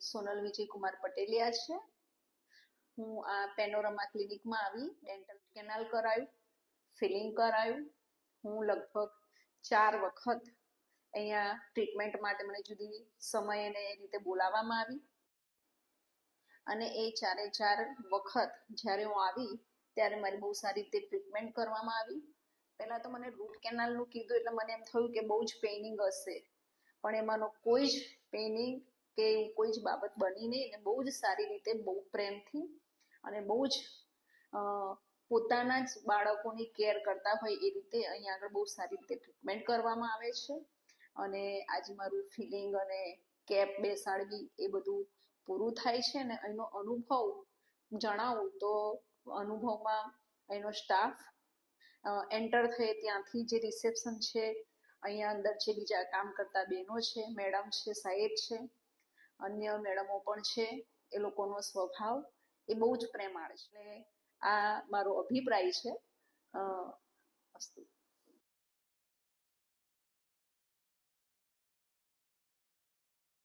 સોનલ વિજયકુમાર પટેલિયા છે। હું આ પેનોરમા ક્લિનિકમાં આવી ડેન્ટલ કેનાલ કરાયું, ફિલિંગ કરાયું। હું લગભગ 4 વખત અહીંયા ટ્રીટમેન્ટ માટે મને જુદી સમય અને એ રીતે બોલાવવામાં આવી અને એ 4 વખત જ્યારે હું આવી ત્યારે મારી બહુ સારી રીતે ટ્રીટમેન્ટ કરવામાં આવી। પહેલા તો મને રૂટ કેનાલનું કીધું એટલે મને એમ થયું કે બહુ જ પેઇનિંગ હશે, પણ એમાંનો કોઈ જ પેઇનિંગ કે કોઈ જ બાબત બની નહીં અને બહુ જ સારી રીતે, બહુ પ્રેમથી અને બહુ જ પોતાના જ બાળકોની કેર કરતા હોય એ રીતે અહીંયા આગળ બહુ સારી રીતે ટ્રીટમેન્ટ કરવામાં આવે છે। અને આજે મારું ફિલિંગ અને કેપ બેસાડવી એ બધું પૂરું થાય છે અને એનો અનુભવ જણાવું તો અનુભવમાં એનો સ્ટાફ એન્ટર થયે ત્યાંથી જે રિસેપ્શન છે, અહીંયા અંદર જે બીજા કામ કરતા બહેનો છે, મેડમ છે, સાહેબ છે, અન્ય મેડમો પણ છે, એ લોકોનો સ્વભાવ એ બહુ જ પ્રેમાળ છે। એટલે આ મારો અભિપ્રાય છે। અસ્તુ।